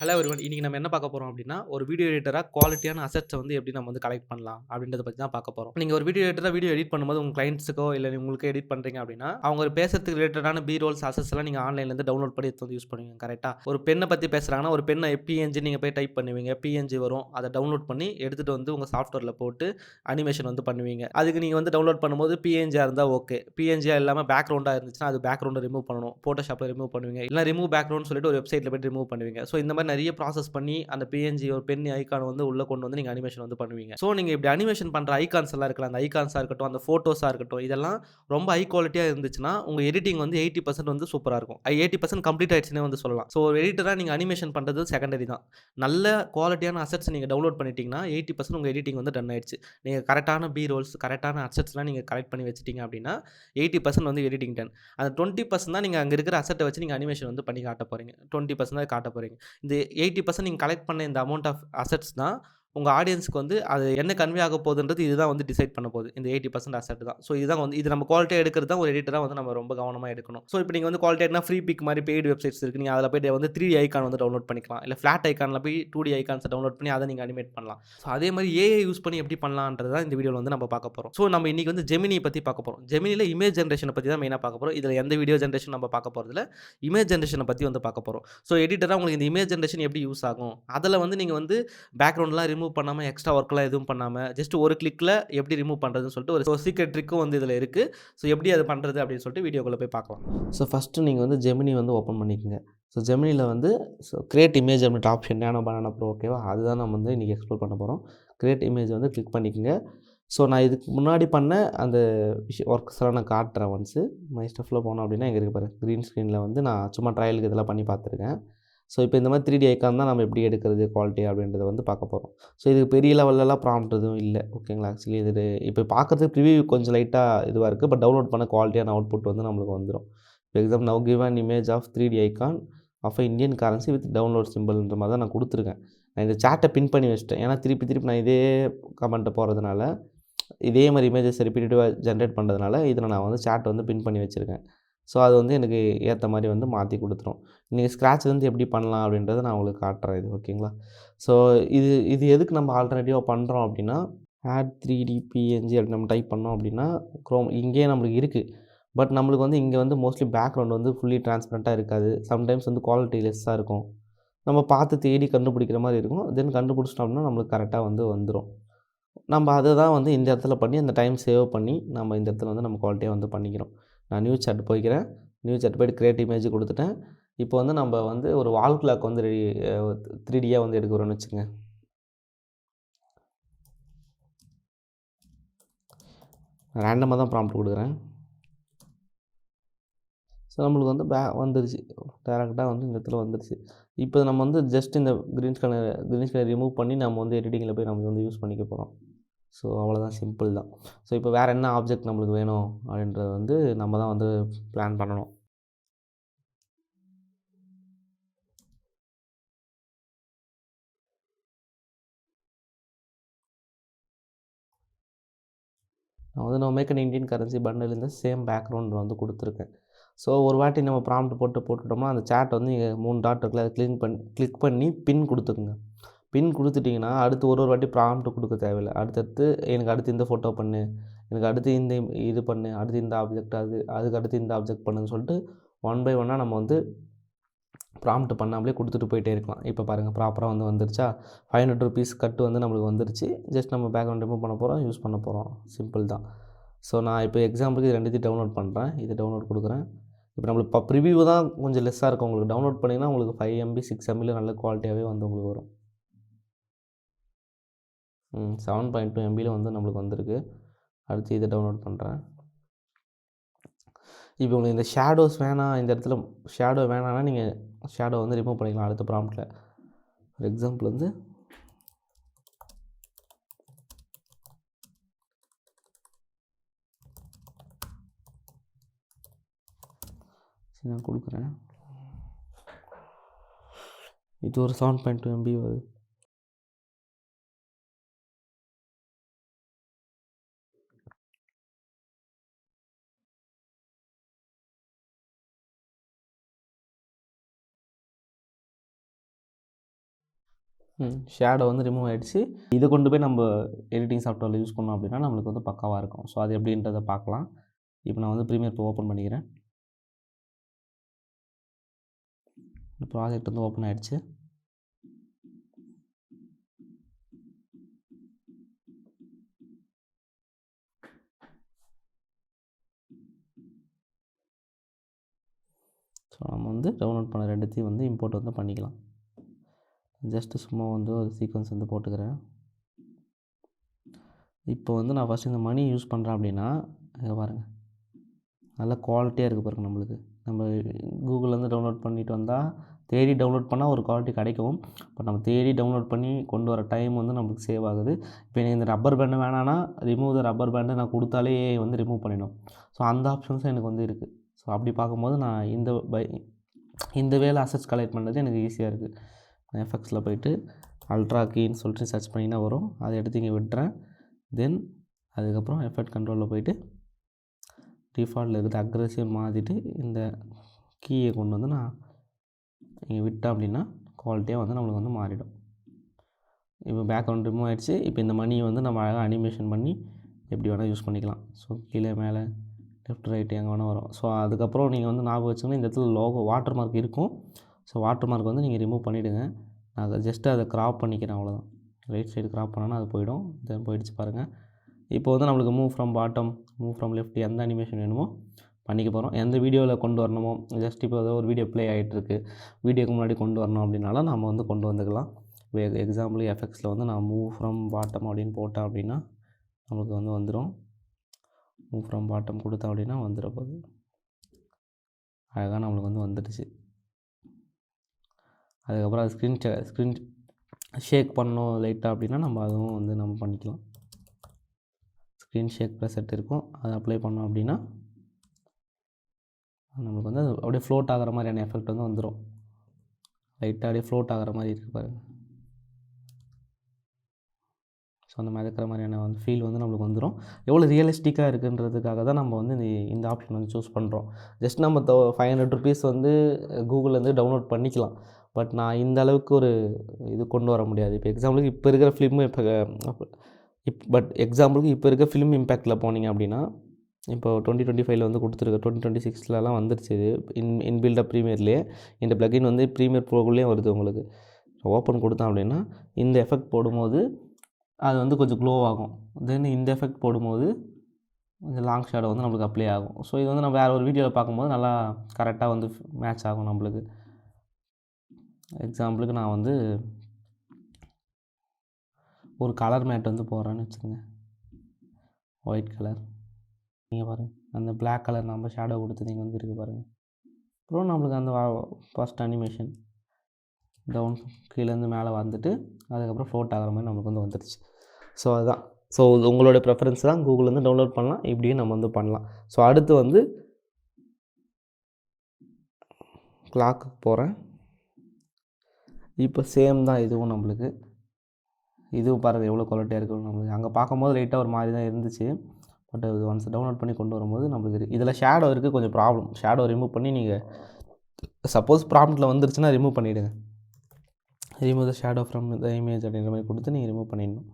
Hello everyone. இன்னைக்கு நம்ம என்ன பார்க்க போறோம் அப்படின்னா, ஒரு வீடியோ எடிட்டரா குவாலிட்டியான அசெட்ஸ வந்து எப்படி நம்ம வந்து கலெக்ட் பண்ணலாம் அப்படின்றத பத்தி தான் பார்க்க போறோம். நீங்க ஒரு வீடியோ எடிட்டரா வீடியோ எடிட் பண்ணும்போது உங்க கிளையண்ட்ஸுக்கோ இல்ல உங்களுக்கு எடிட் பண்றீங்க அப்படின்னா, அவங்க ஒரு பேசுறதுக்கு ரிலேட்டடான பி ரோல்ஸ், அசெட்ஸ் எல்லாம் நீங்க ஆன்லைன்ல இருந்து டவுன்லோட் பண்ணி எடுத்து வந்து யூஸ் பண்ணுவீங்க. கரெக்ட்டா? ஒரு பெண்ண பத்தி பேசுறாங்கன்னா, ஒரு பெண்ண பிஎன்ஜி நீங்க போய் டைப் பண்ணுவீங்க. பிஎன்ஜி வரும். அத டவுன்லோட் பண்ணி எடுத்துட்டு வந்து உங்க சாஃப்ட்வேர்ல போட்டு அனிமேஷன் வந்து பண்ணுவீங்க. அதுக்கு நீங்க வந்து டவுன்லோட் பண்ணும்போது பிஎன்ஜியா இருந்தா ஓகே. பிஎன்ஜியா இல்லாம பேக்கிரவுண்டா இருந்துச்சுன்னா, அது பேக்கிரவுண்ட ரிமூவ் பண்ணணும். Photoshopல ரிமூவ் பண்ணுவீங்க. இல்ல ரிமூவ் பேக்கிரவுண்ட்னு சொல்லிட்டு ஒரு வெப்சைட்ல போய்ட்டு ரிமூவ் பண்ணுவீங்க. ஸோ இந்த மாரி நெறைய ப்ராசஸ் பண்ணி அந்த பிஎன்ஜி ஒரு பென் ஐகான் வந்து உள்ள கொண்டு வந்து நீங்க அனிமேஷன் வந்து பண்ணுவீங்க. ஸோ நீங்க இப்படி அனிமேஷன் பண்ற ஐகான்ஸ் எல்லாம் இருக்குல்ல, அந்த ஐகான்ஸா இருக்கட்டும், அந்த ஃபோட்டோஸா இருக்கட்டும், இதெல்லாம் ரொம்ப ஹை குவாலிட்டியா இருந்துச்சுன்னா, உங்க எடிட்டிங் வந்து 80% வந்து சூப்பரா இருக்கும். 80% கம்ப்ளீட் ஆயிடுச்சுன்னே வந்து சொல்லலாம். ஸோ ஒரு எடிட்டரா நீங்க அனிமேஷன் பண்றது செகண்டரி தான். நல்ல குவாலிட்டியான அசெட்ஸ் நீங்க டவுன்லோட் பண்ணிட்டீங்கன்னா, 80% உங்க எடிட்டிங் வந்து டன் ஆயிடுச்சு. நீங்க கரெக்ட்டான பி ரோல்ஸ், கரெக்ட்டான அசெட்ஸ்லாம் நீங்க கலெக்ட் பண்ணி வச்சுட்டீங்க அப்படின்னா, 80% வந்து எடிட்டிங் டன். அந்த 20% தான் நீங்க அங்க இருக்கிற அசெட்ட வச்சு நீங்க அனிமேஷன் வந்து பண்ணி காட்ட போறீங்க. 20% தான் காட்ட போறீங்க. இந்த 80% நீங்க கலெக்ட் பண்ண இந்த அமௌண்ட் ஆஃப் அசெட்ஸ் தான் உங்க ஆடியன்ஸ்க்கு வந்து அது என்ன கன்வே ஆக போகுதுன்றது இதுதான் வந்து டிசைட் பண்ண போகுது. இந்த 80% அசெட் தான். ஸோ இதுதான் வந்து இது நம்ம குவாலிட்டியா எடுக்கிறது தான் ஒரு எடிட்டரா வந்து நம்ம ரொம்ப கவனமா எடுக்கணும். ஸோ இப்போ நீங்க வந்து குவாலிட்டியானா ஃப்ரீ பிக் மாரி பெய்ட் வெப்சைட்ஸ் இருக்கு. நீங்க அதில போய்ட்டு வந்து 3டி ஐகான் வந்து டவுன்லோட் பண்ணிக்கலாம். இல்ல ஃபிளாட் ஐகான்ல போய் 2டி ஐகான்ஸ டவுன்லோட் பண்ணி அத நீங்க அனிமேட் பண்ணலாம். ஸோ அதே மாரி ஏஐ யூஸ் பண்ணி எப்படி பண்ணலான்றது தான் இந்த வீடியோல வந்து நம்ம பார்க்க போறோம். ஸோ நம்ம இன்னைக்கு வந்து ஜெமினி பத்தி பார்க்க போறோம். ஜெமினில இமேஜ் ஜெனரேஷன பத்தி தான் மெயினா பார்க்க போறோம். இதில எந்த வீடியோ ஜெனரேஷன் நம்ம பார்க்க போறதில்ல. இமேஜ் ஜெனரேஷன பத்தி வந்து பார்க்க போறோம். ஸோ எடிட்டரா உங்களுக்கு இந்த இமேஜ் ஜெனரேஷன் எப்படி யூஸ் ஆகும்? அதில வந்து நீங்க வந்து பேக்கிரவுண்ட்லாம் ரிமூவ் பண்ணாம, எக்ஸ்ட்ரா ஒர்க்லாம் எதுவும் பண்ணாம, ஜஸ்ட் ஒரு கிளிக்ல எப்படி ரிமூவ் பண்றதுன்னு சொல்லிட்டு ஒரு சீக்ரெட் ட்ரிக்கும் வந்து இதில இருக்கு. ஸோ எப்படி அத பண்றது அப்படின்னு சொல்லிட்டு வீடியோக்குள்ள போய் பார்க்கலாம். ஸோ ஃபர்ஸ்ட்டு நீங்க வந்து ஜெமினி வந்து ஓப்பன் பண்ணிக்கங்க. ஸோ ஜெமினில வந்து கிரியேட் இமேஜ் அப்படின்ட்டு ஆப்ஷன் நானோ பனானா ப்ரோ ஓகேவா? அதுதான் நம்ம வந்து இன்னைக்கு எக்ஸ்ப்ளோர் பண்ண போறோம். கிரியேட் இமேஜ் வந்து கிளிக் பண்ணிக்கங்க. ஸோ நான் இதுக்கு முன்னாடி பண்ண அந்த ஒர்க்ஸ்லாம் நான் காட்டுறேன் ஒன்ஸு. மை ஸ்டஃப்ல போனோம் அப்படின்னா இங்க இருக்கு பாருங்க. கிரீன் ஸ்க்ரீன்ல வந்து நான் சும்மா ட்ரையலுக்கு இதெல்லாம் பண்ணி பார்த்துருக்கேன். ஸோ இப்போ இந்த மாரி 3டி ஐகான் தான் நம்ம எப்படி எடுக்கிறது குவாலிட்டி அப்படின்றத வந்து பார்க்க போறோம். ஸோ இதுக்கு பெரிய லெவல்லலாம் ப்ராம்ப்ட் எதுவும் இல்ல. ஓகேங்களா? ஆக்சுவலி இது இப்போ பார்க்கறதுக்கு ப்ரிவ்யூ கொஞ்சம் லைட்டா இதுவா இருக்கு. பட் டவுன்லோட் பண்ண குவாலிட்டியான அவுட்புட் வந்து நம்மளுக்கு வந்துரும். For example now give an image of 3டி icon of Indian currency with download சிம்பிள்ன்ற மாரி தான் நான் குடுத்துருக்கேன். நான் இந்த சார்ட்ட பின் பண்ணி வச்சுட்டேன். ஏன்னா திருப்பி திருப்பி நான் இதே கமெண்ட்ட போடுறதுனால, இதே மாரி இமேஜஸ் ரிப்பீட்டடிவா ஜெனரேட் பண்றதுனால, இதில நான் வந்து சார்ட் வந்து பின் பண்ணி வச்சிருக்கேன். ஸோ அது வந்து எனக்கு ஏத்த மாரி வந்து மாத்தி குடுத்துரும். நீங்க ஸ்க்ராட்ச்லேருந்து எப்படி பண்ணலாம் அப்படின்றத நான் உங்களுக்கு காட்டுறேன் இது ஓகேங்களா? ஸோ இது இது எதுக்கு நம்ம ஆல்டர்னேட்டிவா பண்றோம் அப்படின்னா, ஆட் 3டி பிஎன்ஜி அப்படின்னு நம்ம டைப் பண்ணோம் அப்படின்னா, இங்கேயே நம்மளுக்கு இருக்கு. பட் நம்மளுக்கு வந்து இங்க வந்து மோஸ்ட்லி பேக்ரவுண்ட் வந்து ஃபுல்லி டிரான்ஸ்பரன்ட்டா இருக்காது. சம்டைம்ஸ் வந்து குவாலிட்டி லெஸ்ஸா இருக்கும். நம்ம பார்த்து தேடி கண்டுபிடிக்கிற மாரி இருக்கும். தென் கண்டுபிடிச்சிட்டோம் அப்படின்னா நம்மளுக்கு கரெக்ட்டா வந்து வந்துரும். நம்ம அத தான் வந்து இந்த இடத்துல பண்ணி அந்த டைம் சேவ் பண்ணி நம்ம இந்த இடத்துல வந்து நம்ம குவாலிட்டியா வந்து பண்ணிக்கிறோம். நான் நியூ சாட் போய்க்கிறேன். நியூ சாட் போய்ட்டு கிரியேட் இமேஜ் குடுத்துட்டேன். இப்போ வந்து நம்ம வந்து ஒரு வால் கிளாக் வந்து 3டியா வந்து எடுக்கிறோம்னு வச்சுக்கங்க. ரேண்டமா தான் ப்ராம்ப்ட் குடுக்குறேன். ஸோ நம்மளுக்கு வந்து வந்துருச்சு. டைரக்ட்டா வந்து இந்த இடத்துல வந்துருச்சு. இப்போ நம்ம வந்து ஜஸ்ட் இந்த கிரீன் ஸ்கேனர் ரிமூவ் பண்ணி நம்ம வந்து எடிட்டிங்கில போய் நம்ம வந்து யூஸ் பண்ணிக்க போறோம். ஸோ அவ்வளோதான் சிம்பிள் தான். ஸோ இப்போ வேறு என்ன ஆப்ஜெக்ட் நம்மளுக்கு வேணும் அப்படின்றத வந்து நம்ம தான் வந்து பிளான் பண்ணணும். நான் வந்து நான் make an Indian currency bundle இந்த சேம் பேக்ரவுண்ட் வந்து குடுத்துருக்கேன். ஸோ ஒரு வாட்டி நம்ம ப்ராம்ப்ட் போட்டுட்டோம்னா, அந்த சாட் வந்து இங்க 3 டாட் இருக்குல்ல அத கிளிக் பண்ணி பின் குடுத்துக்குங்க. பின் குடுத்துட்டீங்கன்னா, அடுத்து ஒரு ஒரு வாட்டி ப்ராம்ப்ட் குடுக்க தேவையில்ல. அடுத்தடுத்து எனக்கு அடுத்து இந்த ஃபோட்டோ பண்ணு, எனக்கு அடுத்து இந்த இது பண்ணு, அடுத்து இந்த ஆப்ஜெக்ட் அதுக்கு அடுத்து இந்த ஆப்ஜெக்ட் பண்ணுன்னு சொல்லிட்டு ஒன் பை ஒன்னா நம்ம வந்து ப்ராம்ப்ட் பண்ணாமலே குடுத்துட்டு போயிட்டே இருக்கலாம். இப்போ பாருங்க ப்ராப்பரா வந்து வந்துருச்சா? ₹500 கட் வந்து நம்மளுக்கு வந்துருச்சு. ஜஸ்ட் நம்ம பேக்ரவுண்ட் ரிமூவ் பண்ண போறோம், யூஸ் பண்ண போறோம். சிம்பிள் தான். ஸோ நான் இப்போ எக்ஸாம்பிளுக்கு இது 2த்தையும் டவுன்லோட் பண்றேன். இது டவுன்லோட் குடுக்குறேன். இப்போ நம்மளுக்கு ப்ரிவ்யூ தான் கொஞ்சம் லெஸ்ஸா இருக்கும். உங்களுக்கு டவுன்லோட் பண்ணீங்கன்னா, உங்களுக்கு 5 எம்பி, 6 எம்பில நல்ல குவாலிட்டியாவே வந்து உங்களுக்கு வரும். 7.2 எம்பில வந்து நம்மளுக்கு வந்திருக்கு. அடுத்து இத டவுன்லோட் பண்றேன். இப்போ உங்களுக்கு இந்த ஷேடோஸ் வேணாம், இந்த இடத்துல ஷேடோ வேணான்னா, நீங்க ஷேடோ வந்து ரிமூவ் பண்ணிக்கலாம் அடுத்த ப்ராம்ப்ட்ல. ஃபார் எக்ஸாம்பிள் வந்து சரி நான் குடுக்குறேன். இது ஒரு 7.2 எம்பி வருது. ஷேடோ வந்து ரிமூவ் ஆகிடுச்சு. இதை கொண்டு போய் நம்ம எடிட்டிங் சாஃப்ட்வேரில் யூஸ் பண்ணோம் அப்படின்னா நம்மளுக்கு வந்து பக்காவாக இருக்கும். ஸோ அது எப்படின்றத பார்க்கலாம். இப்போ நான் வந்து ப்ரீமியர் ப்ரோ ஓப்பன் பண்ணிக்கிறேன். இந்த ப்ராஜெக்ட் வந்து ஓப்பன் ஆகிடுச்சு. ஸோ நம்ம வந்து டவுன்லோட் பண்ண ரெண்டுத்தையும் வந்து இம்போர்ட் வந்து பண்ணிக்கலாம். ஜஸ்ட்டு சும்மா வந்து ஒரு சீக்வன்ஸ் வந்து போட்டுக்கிறேன். இப்போ வந்து நான் ஃபஸ்ட்டு இந்த மணி யூஸ் பண்ணுறேன் அப்படின்னா இங்கே பாருங்கள், நல்லா குவாலிட்டியாக இருக்குது பாருங்கள். நம்மளுக்கு நம்ம கூகுள்லேருந்து டவுன்லோட் பண்ணிட்டு வந்தால் தேடி டவுன்லோட் பண்ணால் ஒரு குவாலிட்டி கிடைக்கும். பட் நம்ம தேடி டவுன்லோட் பண்ணி கொண்டு வர டைம் வந்து நம்மளுக்கு சேவ் ஆகுது. இப்போ எனக்கு இந்த ரப்பர் பேண்டு வேணான்னா ரிமூவ் த ரப்பர் பேண்டை நான் கொடுத்தாலே வந்து ரிமூவ் பண்ணிடும். ஸோ அந்த ஆப்ஷன்ஸும் எனக்கு வந்து இருக்குது. ஸோ அப்படி பார்க்கும்போது நான் இந்த வேலை அசெட்ஸ் கலெக்ட் பண்ணுறது எனக்கு ஈஸியாக இருக்குது. எஃபெக்ட்ஸில் போய்ட்டு அல்ட்ரா கீன்னு சொல்லிட்டு சர்ச் பண்ணிங்கன்னா வரும். அதை எடுத்து இங்கே விட்டுறேன். தென் அதுக்கப்புறம் எஃபெக்ட் கண்ட்ரோலில் போய்ட்டு டிஃபால்ட்டில் இருக்கிற அக்ரெசிவ் மாற்றிட்டு இந்த கீயை கொண்டு வந்து நான் இங்கே விட்டேன் அப்படின்னா குவாலிட்டியாக வந்து நம்மளுக்கு வந்து மாறிடும். இப்போ பேக்ரவுண்ட் ரிமூவ் ஆகிடுச்சு. இப்போ இந்த மணியை வந்து நம்ம அழகாக அனிமேஷன் பண்ணி எப்படி வேணால் யூஸ் பண்ணிக்கலாம். ஸோ கீழே மேலே லெஃப்ட் ரைட்டு எங்கே வேணால் வரும். ஸோ அதுக்கப்புறம் நீங்கள் வந்து ஞாபகம் வச்சுக்கணும், இந்த இடத்துல லோகோ வாட்டர் மார்க் இருக்கும். ஸோ வாட்டர் மார்க் வந்து நீங்கள் ரிமூவ் பண்ணிவிடுங்க. நான் அதை ஜஸ்ட்டு அதை க்ராப் பண்ணிக்கிறேன், அவ்வளோதான். ரைட் சைடு க்ராப் பண்ணோன்னா அது போயிடும். தென் போயிடுச்சு பாருங்கள். இப்போ வந்து நம்மளுக்கு move from bottom, move from left எந்த அனிமேஷன் வேணுமோ பண்ணிக்க போகிறோம். எந்த வீடியோவில் கொண்டு வரணுமோ, ஜஸ்ட் இப்போ ஏதோ ஒரு வீடியோ ப்ளே ஆகிட்டுருக்கு, வீடியோக்கு முன்னாடி கொண்டு வரணும் அப்படின்னாலும் நம்ம வந்து கொண்டு வந்துக்கலாம். இப்போ எக்ஸாம்பிள் எஃபெக்ட்ஸில் வந்து நான் மூவ் ஃப்ரம் பாட்டம் அப்படின்னு போட்டேன் அப்படின்னா நம்மளுக்கு வந்து வந்துடும். மூவ் ஃப்ரம் பாட்டம் கொடுத்தேன் அப்படின்னா வந்துட போகுது. அழகாக நம்மளுக்கு வந்து வந்துடுச்சு. அதுக்கப்புறம் அது ஸ்க்ரீன் ஷேக் பண்ணணும் லைட்டாக அப்படின்னா நம்ம அதுவும் வந்து நம்ம பண்ணிக்கலாம். ஸ்க்ரீன் ஷேக் ப்ரெசெட் இருக்கும், அதை அப்ளை பண்ணோம் அப்படின்னா நம்மளுக்கு வந்து அப்படியே ஃப்ளோட் ஆகிற மாதிரியான எஃபெக்ட் வந்து வந்துடும். லைட்டாக அப்படியே ஃப்ளோட் ஆகிற மாதிரி இருக்குது பாருங்கள். ஸோ அந்த மிதக்கிற மாதிரியான வந்து ஃபீல் வந்து நம்மளுக்கு வந்துடும். எவ்வளோ ரியலிஸ்டிக்காக இருக்குன்றதுக்காக தான் நம்ம வந்து இந்த ஆப்ஷன் வந்து சூஸ் பண்ணுறோம். ஜஸ்ட் நம்ம ₹500 வந்து கூகுள்லேருந்து டவுன்லோட் பண்ணிக்கலாம். பட் நான் இந்த அளவுக்கு ஒரு இது கொண்டு வர முடியாது. இப்போ எக்ஸாம்பிளுக்கு இப்போ இருக்கிற ஃபிலிமு இப்போ இருக்க ஃபிலிம் இம்பேக்டில் போனீங்க அப்படின்னா இப்போ 2025 வந்து கொடுத்துருக்கு, 2026லலாம் வந்துருச்சு. இது இன்பில்டாக ப்ரீமியர்லேயே இந்த ப்ளகின் வந்து ப்ரீமியர் ப்ரோக்குள்ளேயே வருது உங்களுக்கு. ஓப்பன் கொடுத்தோம் அப்படின்னா இந்த எஃபெக்ட் போடும்போது அது வந்து கொஞ்சம் க்ளோ ஆகும். தென் இந்த எஃபெக்ட் போடும்போது கொஞ்சம் லாங் ஷேடோ வந்து நம்மளுக்கு அப்ளை ஆகும். ஸோ இது வந்து நம்ம வேறு ஒரு வீடியோவில் பார்க்கும்போது நல்லா கரெக்டாக வந்து மேட்ச் ஆகும் நம்மளுக்கு. எக்ஸாம்பிளுக்கு நான் வந்து ஒரு கலர் மேட் வந்து போடுறேன்னு வச்சுக்கோங்க, ஒயிட் கலர். நீங்கள் பாருங்கள், அந்த பிளாக் கலர் நம்ம ஷேடோ கொடுத்து நீங்கள் வந்து இருக்குது பாருங்கள். அப்புறம் நம்மளுக்கு அந்த ஃபஸ்ட் அனிமேஷன் டவுன் கீழேருந்து மேலே வந்துட்டு அதுக்கப்புறம் ஃப்ளோட் ஆகிற மாதிரி நம்மளுக்கு வந்து வந்துடுச்சு. ஸோ அதுதான். ஸோ உங்களோட ப்ரெஃபரன்ஸ் தான். கூகுள்லேருந்து டவுன்லோட் பண்ணலாம், இப்படியும் நம்ம வந்து பண்ணலாம். ஸோ அடுத்து வந்து கிளாக்கு போகிறேன். இப்போ சேம் தான் இதுவும் நம்மளுக்கு. இதுவும் பாருங்கள் எவ்வளோ குவாலிட்டியாக இருக்குது நம்மளுக்கு. அங்கே பார்க்கும்போது லைட்டாக ஒரு மாதிரி தான் இருந்துச்சு. பட் அது ஒன்ஸ் டவுன்லோட் பண்ணி கொண்டு வரும்போது நம்மளுக்கு இதில் ஷேடோ இருக்குது, கொஞ்சம் ப்ராப்ளம். ஷேடோ ரிமூவ் பண்ணி நீங்கள் சப்போஸ் ப்ராம்ப்ட்டில் வந்துருச்சுன்னா ரிமூவ் பண்ணிவிடுங்க. Remove the shadow from the image அப்படின்ற மாதிரி கொடுத்து நீங்கள் ரிமூவ் பண்ணிடணும்.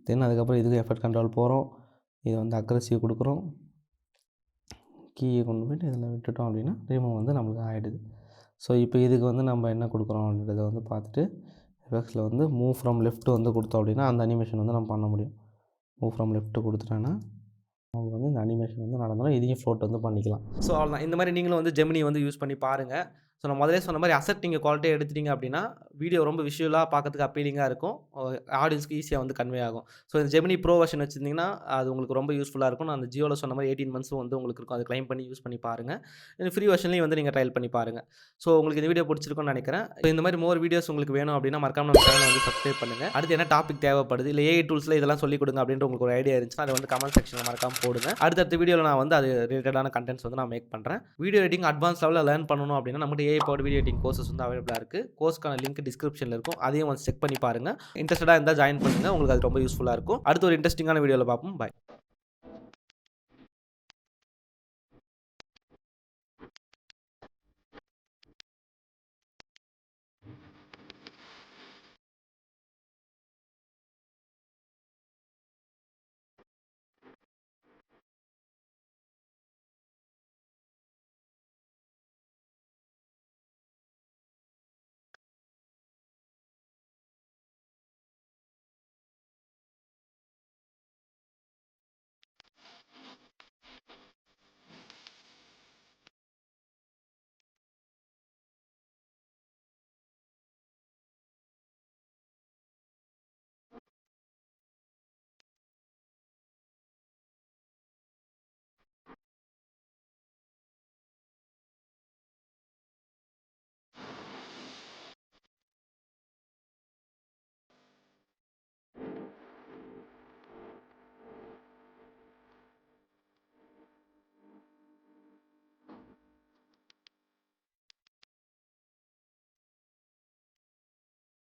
தென் அதுக்கப்புறம் இதுக்கு எஃபெக்ட் கண்ட்ரோல் போகிறோம். இது வந்து அக்ரெசிவ் கொடுக்குறோம். கீயை கொண்டு போய்ட்டு இதில் விட்டுட்டோம் அப்படின்னா ரிமூவ் வந்து நம்மளுக்கு ஆகிடுது. ஸோ இப்போ இதுக்கு வந்து நம்ம என்ன கொடுக்குறோம் அப்படின்றத வந்து பார்த்துட்டு எஃபெக்ட்ஸில் வந்து மூவ் ஃப்ரம் லெஃப்ட் வந்து கொடுத்தோம் அப்படின்னா அந்த அனிமேஷன் வந்து நம்ம பண்ண முடியும். மூவ் ஃப்ரம் லெஃப்ட்டு கொடுத்துட்டேன்னா அவங்க வந்து இந்த அனிமேஷன் வந்து நடந்தாலும் இதையும் ஃப்ளோட் வந்து பண்ணிக்கலாம். ஸோ அவ்வளோதான். இந்த மாதிரி நீங்களும் வந்து ஜெமினி வந்து யூஸ் பண்ணி பாருங்கள். ஸோ நான் முதலே சொன்ன மாதிரி அசெட் நீங்கள் குவாலிட்டியாக எடுத்துட்டீங்க அப்படின்னா வீடியோ ரொம்ப விஷுவலாக பார்க்கறதுக்கு அப்பீலிங்காக இருக்கும், ஆடியன்ஸ்க்கு ஈஸியாக வந்து கன்வே ஆகும். ஸோ இந்த ஜெமினி ப்ரோ வெர்ஷன் வச்சுருந்தீங்கன்னா அது உங்களுக்கு ரொம்ப யூஸ்ஃபுல்லாக இருக்கும். நான் அந்த ஜியோவில் சொன்ன மாதிரி 18 months வந்து உங்களுக்கு இருக்கும். அது கிளைம் பண்ணி யூஸ் பண்ணி பாருங்கள். இந்த ஃப்ரீ வெர்ஷன்லையும் வந்து நீங்கள் ட்ரையல் பண்ணி பாருங்கள். ஸோ உங்களுக்கு இந்த வீடியோ பிடிச்சிருக்கும்னு நினைக்கிறேன். ஸோ இந்த மாதிரி மோர் வீடியோஸ் உங்களுக்கு வேணும் அப்படின்னா மறக்காம நம்ம சேனலை வந்து சப்ஸ்கிரைப் பண்ணுங்கள். அடுத்து என்ன டாபிக் தேவைப்படுது, இல்லை ஏஐ டூல்ஸில் இதெல்லாம் சொல்லிக் கொடுங்க அப்படின்ற உங்களுக்கு ஒரு ஐடியா இருந்துச்சுன்னா அதை வந்து கமெண்ட் செக்ஷனில் மறக்காம போடுங்க. அடுத்த வீடியோவில் நான் வந்து அது ரிலேட்டடான கண்டென்ட்ஸ் வந்து நான் மேக் பண்ணுறேன். வீடியோ எடிட்டிங் அட்வான்ஸ் லெவலில் லேர்ன் பண்ணணும் அப்படின்னா நம்மகிட்ட AI power video editing courses வந்து அவைலபிளாக இருக்குது. கோர்ஸ்க்கான லிங்க் டிஸ்கிரிப்ஷனில் இருக்கும், அதையும் வந்து செக் பண்ணி பாருங்கள். இன்ட்ரெஸ்டடாக இருந்தால் ஜாயின் பண்ணுங்கள், உங்களுக்கு அது ரொம்ப யூஸ்ஃபுல்லாக இருக்கும். அடுத்து ஒரு இன்ட்ரெஸ்டிங்கான வீடியோவில் பார்ப்போம். பாய்.